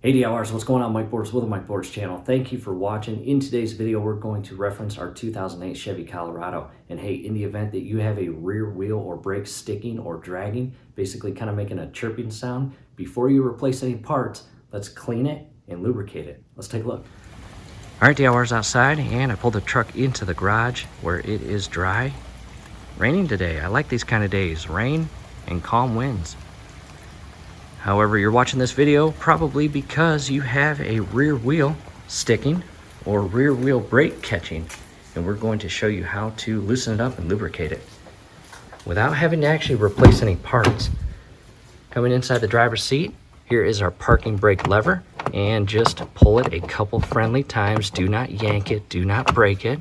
Hey DIYers, what's going on? Mike Borders with the Mike Borders channel. Thank you for watching. In today's video, we're going to reference our 2008 Chevy Colorado. And hey, in the event that you have a rear wheel or brake sticking or dragging, basically kind of making a chirping sound, before you replace any parts, let's clean it and lubricate it. Let's take a look. All right, DIYers outside, and I pulled the truck into the garage where it is dry. Raining today. I like these kind of days, rain and calm winds. However, you're watching this video probably because you have a rear wheel sticking or rear wheel brake catching, and we're going to show you how to loosen it up and lubricate it without having to actually replace any parts. Coming inside the driver's seat, here is our parking brake lever, and just pull it a couple friendly times. Do not yank it, do not break it.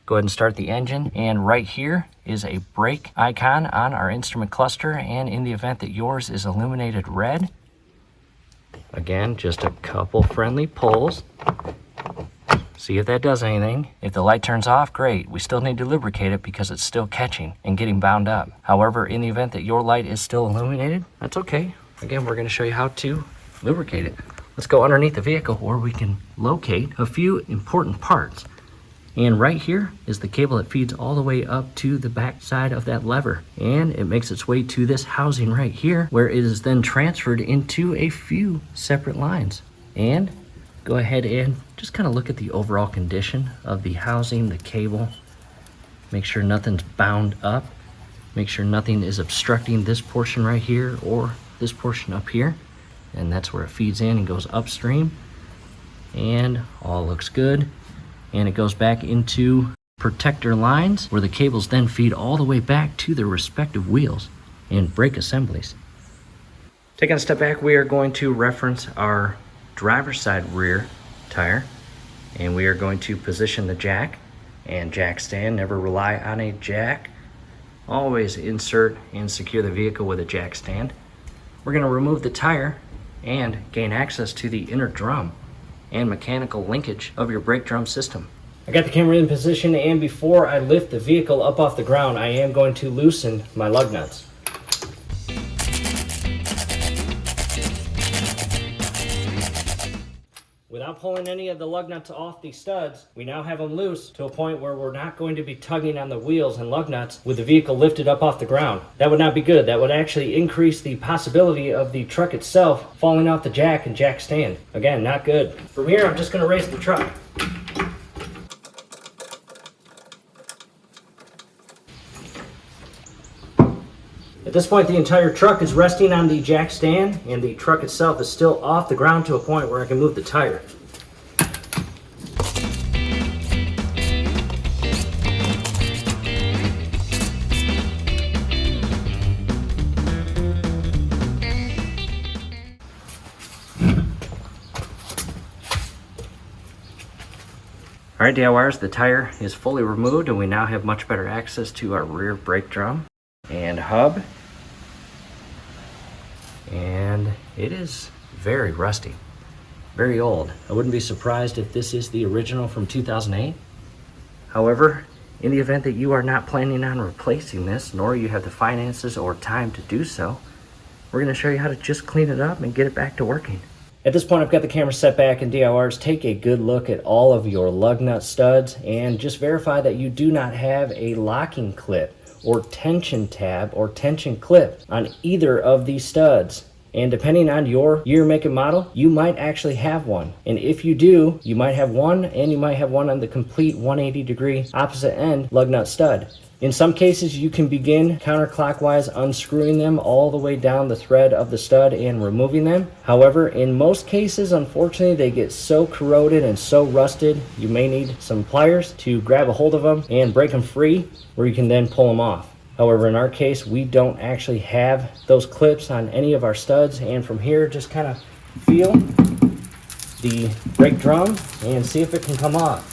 Go ahead and start the engine, and right here is a brake icon on our instrument cluster, and in the event that yours is illuminated red, again, just a couple friendly pulls. See if that does anything. If the light turns off, great. We still need to lubricate it because it's still catching and getting bound up. However, in the event that your light is still illuminated, that's okay. Again, we're going to show you how to lubricate it. Let's go underneath the vehicle where we can locate a few important parts. And right here is the cable that feeds all the way up to the back side of that lever. And it makes its way to this housing right here, where it is then transferred into a few separate lines. And go ahead and just kind of look at the overall condition of the housing, the cable. Make sure nothing's bound up. Make sure nothing is obstructing this portion right here or this portion up here. And that's where it feeds in and goes upstream. And all looks good. And it goes back into protector lines where the cables then feed all the way back to their respective wheels and brake assemblies. Taking a step back, we are going to reference our driver's side rear tire, and we are going to position the jack and jack stand. Never rely on a jack. Always insert and secure the vehicle with a jack stand. We're going to remove the tire and gain access to the inner drum and mechanical linkage of your brake drum system. I got the camera in position, and before I lift the vehicle up off the ground, I am going to loosen my lug nuts. Without pulling any of the lug nuts off the studs, we now have them loose to a point where we're not going to be tugging on the wheels and lug nuts with the vehicle lifted up off the ground. That would not be good. That would actually increase the possibility of the truck itself falling off the jack and jack stand. Again, not good. From here, I'm just going to raise the truck. At this point, the entire truck is resting on the jack stand, and the truck itself is still off the ground to a point where I can move the tire. All right, DIYers, the tire is fully removed, and we now have much better access to our rear brake drum and hub. And it is very rusty, very old. I wouldn't be surprised if this is the original from 2008. However, in the event that you are not planning on replacing this, nor you have the finances or time to do so, we're going to show you how to just clean it up and get it back to working. At this point, I've got the camera set back, and DIYers, take a good look at all of your lug nut studs and just verify that you do not have a locking clip or tension tab or tension clip on either of these studs. And depending on your year, make, and model, you might actually have one. And if you do, you might have one, and you might have one on the complete 180-degree opposite end lug nut stud. In some cases, you can begin counterclockwise unscrewing them all the way down the thread of the stud and removing them. However, in most cases, unfortunately, they get so corroded and so rusted, you may need some pliers to grab a hold of them and break them free, where you can then pull them off. However, in our case, we don't actually have those clips on any of our studs, and from here, just kind of feel the brake drum and see if it can come off.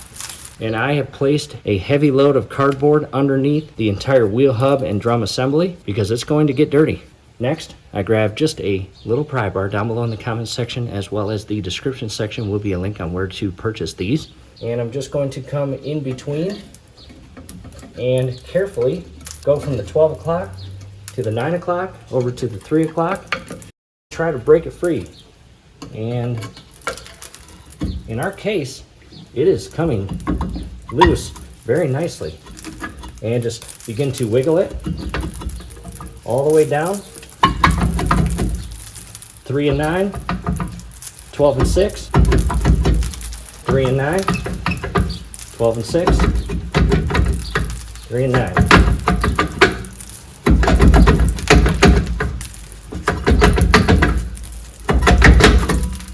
And I have placed a heavy load of cardboard underneath the entire wheel hub and drum assembly because it's going to get dirty. Next, I grabbed just a little pry bar. Down below in the comments section, as well as the description section, will be a link on where to purchase these. And I'm just going to come in between and carefully go from the 12 o'clock to the 9 o'clock over to the 3 o'clock. Try to break it free. And in our case, it is coming loose very nicely. And just begin to wiggle it all the way down. 3 and 9, 12 and 6, 3 and 9, 12 and 6, 3 and 9.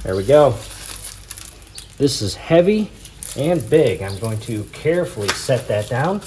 There we go. This is heavy and big. I'm going to carefully set that down,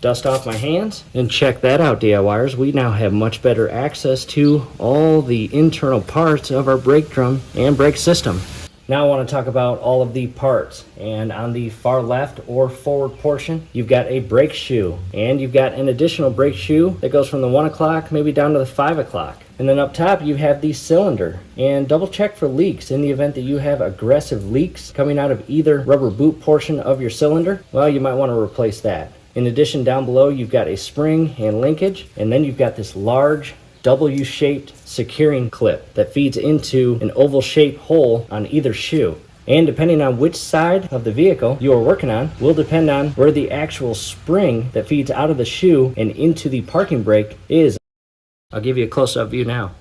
dust off my hands, and check that out, DIYers. We now have much better access to all the internal parts of our brake drum and brake system. Now I want to talk about all of the parts. And on the far left or forward portion, you've got a brake shoe, and you've got an additional brake shoe that goes from the 1 o'clock maybe down to the 5 o'clock. And then up top you have the cylinder. And double check for leaks. In the event that you have aggressive leaks coming out of either rubber boot portion of your cylinder, well, you might want to replace that. In addition, down below you've got a spring and linkage, and then you've got this large W-shaped securing clip that feeds into an oval-shaped hole on either shoe. And depending on which side of the vehicle you are working on will depend on where the actual spring that feeds out of the shoe and into the parking brake is. I'll give you a close-up view now.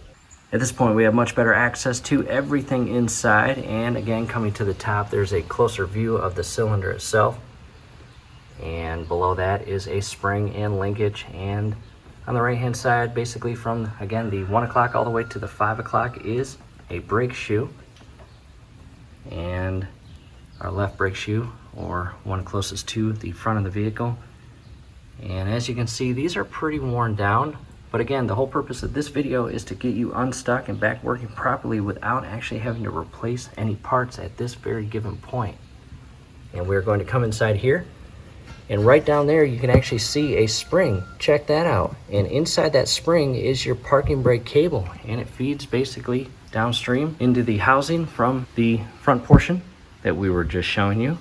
At this point we have much better access to everything inside, and again, coming to the top, there's a closer view of the cylinder itself. And below that is a spring and linkage, and on the right hand side, basically from, again, the 1 o'clock all the way to the 5 o'clock is a brake shoe. And our left brake shoe, or one closest to the front of the vehicle. And as you can see, these are pretty worn down. But again, the whole purpose of this video is to get you unstuck and back working properly without actually having to replace any parts at this very given point. And we're going to come inside here. And right down there you can actually see a spring. Check that out. And inside that spring is your parking brake cable, and it feeds basically downstream into the housing from the front portion that we were just showing you.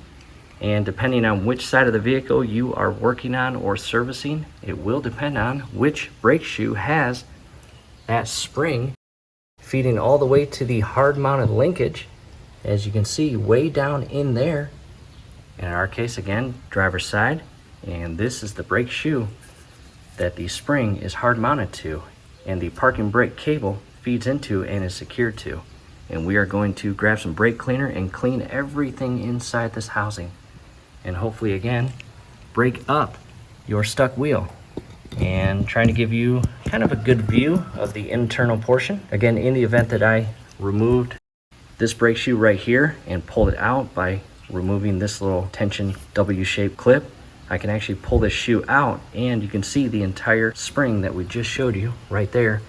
And depending on which side of the vehicle you are working on or servicing, it will depend on which brake shoe has that spring feeding all the way to the hard mounted linkage, as you can see way down in there. In our case, again, driver's side, and this is the brake shoe that the spring is hard mounted to, and the parking brake cable feeds into and is secured to. And we are going to grab some brake cleaner and clean everything inside this housing, and hopefully, again, break up your stuck wheel. And trying to give you kind of a good view of the internal portion. Again, in the event that I removed this brake shoe right here and pulled it out by removing this little tension W-shaped clip, I can actually pull this shoe out, and you can see the entire spring that we just showed you right there,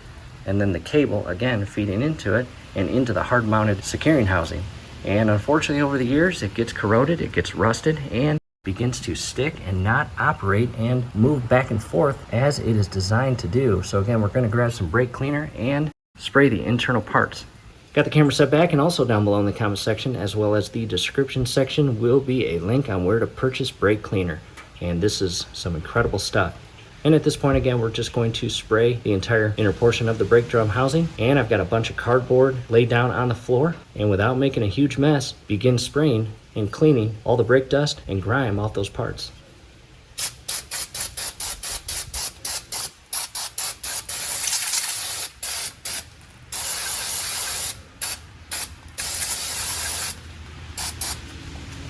and then the cable again feeding into it and into the hard mounted securing housing. And unfortunately, over the years it gets corroded, it gets rusted, and begins to stick and not operate and move back and forth as it is designed to do. So again, we're going to grab some brake cleaner and spray the internal parts. Got the camera set back, and also down below in the comment section as well as the description section will be a link on where to purchase brake cleaner. And this is some incredible stuff. And at this point, again, we're just going to spray the entire inner portion of the brake drum housing. And I've got a bunch of cardboard laid down on the floor, and without making a huge mess, begin spraying and cleaning all the brake dust and grime off those parts.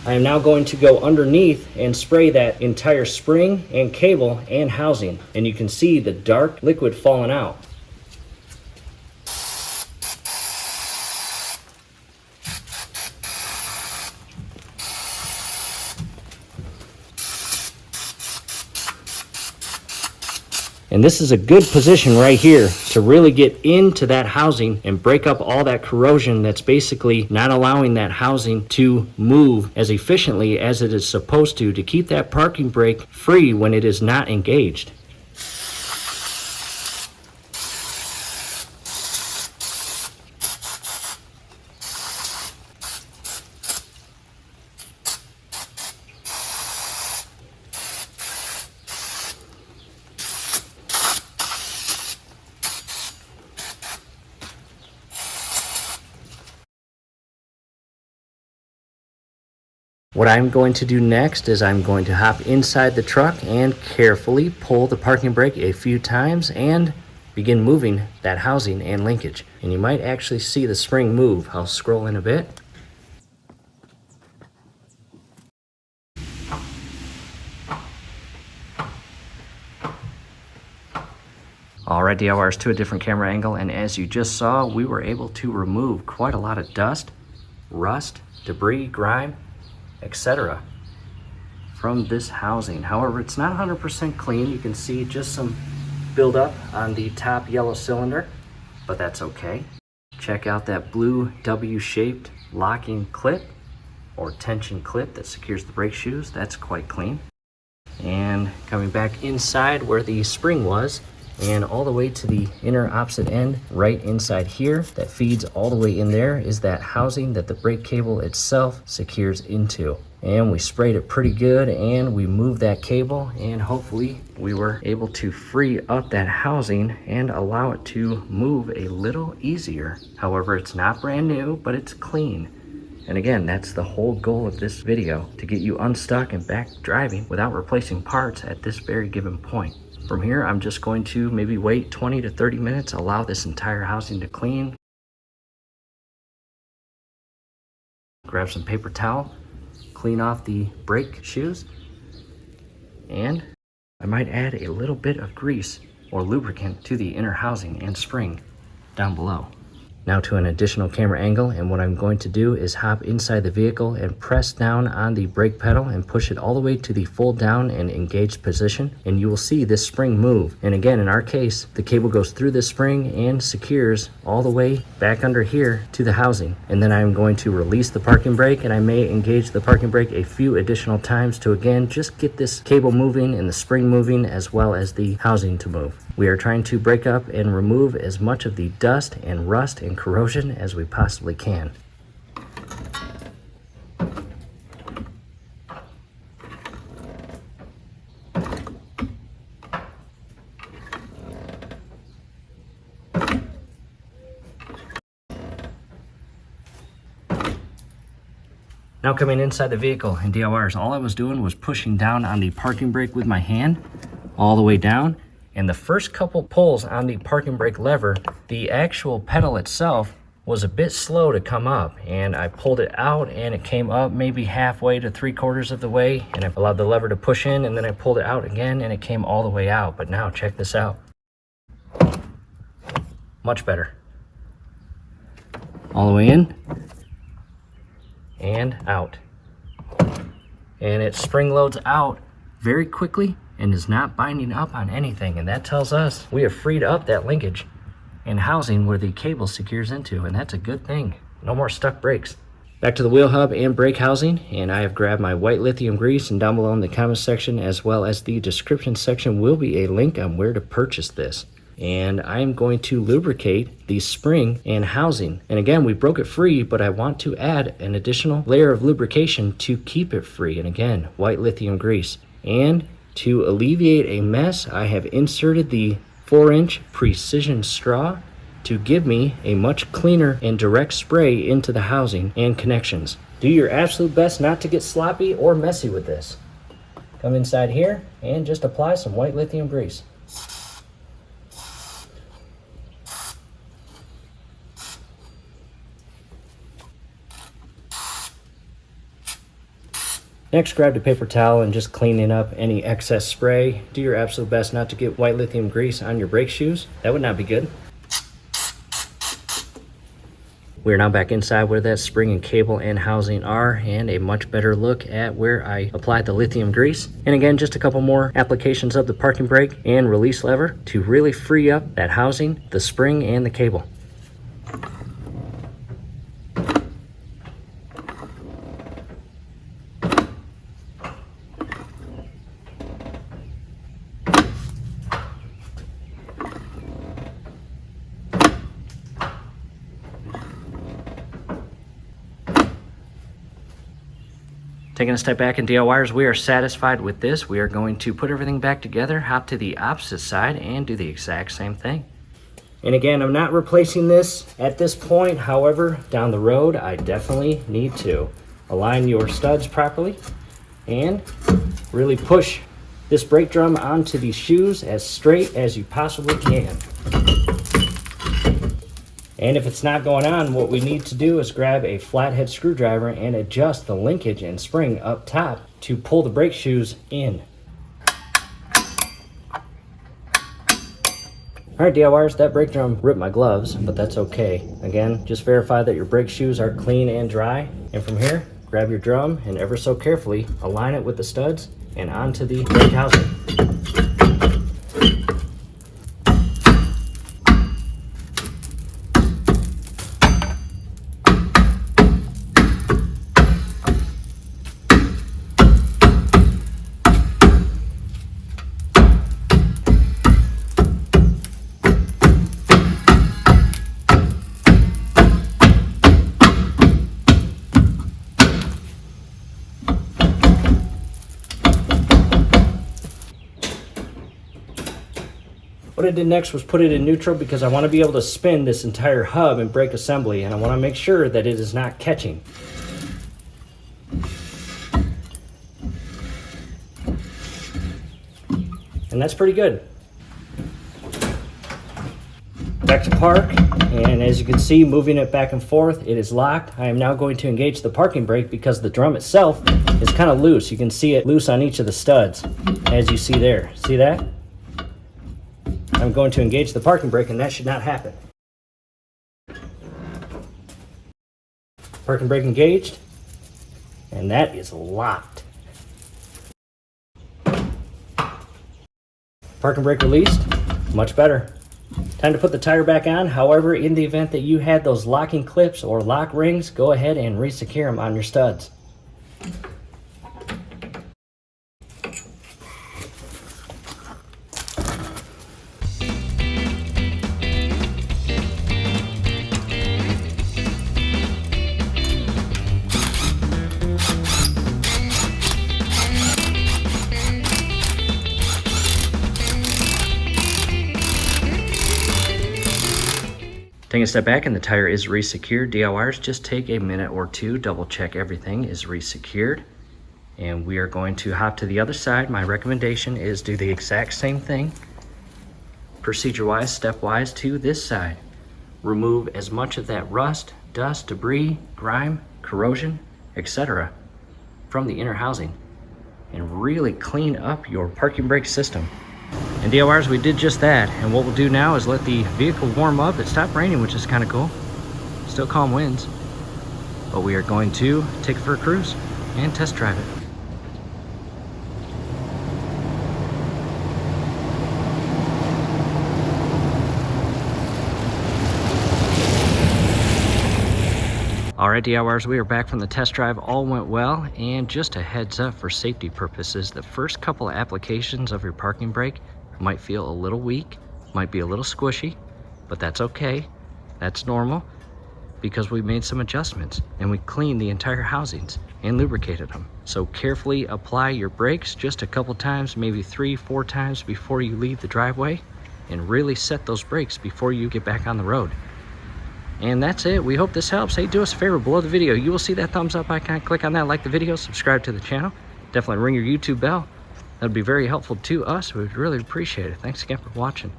I am now going to go underneath and spray that entire spring and cable and housing, and you can see the dark liquid falling out. And this is a good position right here to really get into that housing and break up all that corrosion that's basically not allowing that housing to move as efficiently as it is supposed to keep that parking brake free when it is not engaged. What I'm going to do next is I'm going to hop inside the truck and carefully pull the parking brake a few times and begin moving that housing and linkage. And you might actually see the spring move. I'll scroll in a bit. Alright, DIYers, to a different camera angle, and as you just saw, we were able to remove quite a lot of dust, rust, debris, grime, etc. from this housing. However, it's not 100% clean. You can see just some buildup on the top yellow cylinder, but that's okay. Check out that blue W-shaped locking clip or tension clip that secures the brake shoes. That's quite clean. And coming back inside where the spring was, and all the way to the inner opposite end, right inside here, that feeds all the way in there, is that housing that the brake cable itself secures into. And we sprayed it pretty good, and we moved that cable, and hopefully we were able to free up that housing and allow it to move a little easier. However, it's not brand new, but it's clean. And again, that's the whole goal of this video, to get you unstuck and back driving without replacing parts at this very given point. From here, I'm just going to maybe wait 20 to 30 minutes, allow this entire housing to clean. Grab some paper towel, clean off the brake shoes, and I might add a little bit of grease or lubricant to the inner housing and spring down below. Now to an additional camera angle, and what I'm going to do is hop inside the vehicle and press down on the brake pedal and push it all the way to the full down and engaged position, and you will see this spring move. And again, in our case, the cable goes through this spring and secures all the way back under here to the housing. And then I'm going to release the parking brake, and I may engage the parking brake a few additional times to again just get this cable moving and the spring moving, as well as the housing to move. We are trying to break up and remove as much of the dust and rust and corrosion as we possibly can. Now coming inside the vehicle, and DIYers, all I was doing was pushing down on the parking brake with my hand all the way down. And the first couple pulls on the parking brake lever, the actual pedal itself was a bit slow to come up, and I pulled it out and it came up maybe halfway to 3/4 of the way, and I allowed the lever to push in, and then I pulled it out again and it came all the way out. But now check this out. Much better. All the way in and out. And it spring loads out very quickly and is not binding up on anything, and that tells us we have freed up that linkage and housing where the cable secures into, and that's a good thing. No more stuck brakes. Back to the wheel hub and brake housing, and I have grabbed my white lithium grease, and down below in the comment section as well as the description section will be a link on where to purchase this. And I am going to lubricate the spring and housing. And again, we broke it free, but I want to add an additional layer of lubrication to keep it free. And again, white lithium grease. And to alleviate a mess, I have inserted the 4-inch precision straw to give me a much cleaner and direct spray into the housing and connections. Do your absolute best not to get sloppy or messy with this. Come inside here and just apply some white lithium grease. Next, grab the paper towel and just cleaning up any excess spray. Do your absolute best not to get white lithium grease on your brake shoes. That would not be good. We're now back inside where that spring and cable and housing are, and a much better look at where I applied the lithium grease. And again, just a couple more applications of the parking brake and release lever to really free up that housing, the spring, and the cable. Taking a step back in DIYers, we are satisfied with this. We are going to put everything back together, hop to the opposite side, and do the exact same thing. And again, I'm not replacing this at this point. However, down the road, I definitely need to. Align your studs properly and really push this brake drum onto these shoes as straight as you possibly can. And if it's not going on, what we need to do is grab a flathead screwdriver and adjust the linkage and spring up top to pull the brake shoes in. Alright DIYers, that brake drum ripped my gloves, but that's okay. Again, just verify that your brake shoes are clean and dry. And from here, grab your drum and ever so carefully align it with the studs and onto the brake housing. What I did next was put it in neutral because I want to be able to spin this entire hub and brake assembly, and I want to make sure that it is not catching. And that's pretty good. Back to park, and as you can see, moving it back and forth, it is locked. I am now going to engage the parking brake because the drum itself is kind of loose. You can see it loose on each of the studs, as you see there. See that? I'm going to engage the parking brake, and that should not happen. Parking brake engaged, and that is locked. Parking brake released, much better. Time to put the tire back on. However, in the event that you had those locking clips or lock rings, go ahead and re-secure them on your studs. Taking a step back and the tire is re-secured. DIYers, just take a minute or two, double check everything is re-secured. And we are going to hop to the other side. My recommendation is do the exact same thing, procedure-wise, step-wise, to this side. Remove as much of that rust, dust, debris, grime, corrosion, etc. from the inner housing and really clean up your parking brake system. And DIYers, we did just that, and what we'll do now is let the vehicle warm up. It stopped raining, which is kind of cool. Still calm winds, but we are going to take it for a cruise and test drive it. Alright DIYers, we are back from the test drive. All went well, and just a heads up for safety purposes, the first couple of applications of your parking brake might feel a little weak, might be a little squishy, but that's okay. That's normal because we made some adjustments and we cleaned the entire housings and lubricated them. So carefully apply your brakes just a couple times, maybe 3-4 times before you leave the driveway, and really set those brakes before you get back on the road. And that's it. We hope this helps. Hey, do us a favor, below the video you will see that thumbs up icon. Click on that, like the video, subscribe to the channel. Definitely ring your YouTube bell. That'd be very helpful to us. We'd really appreciate it. Thanks again for watching.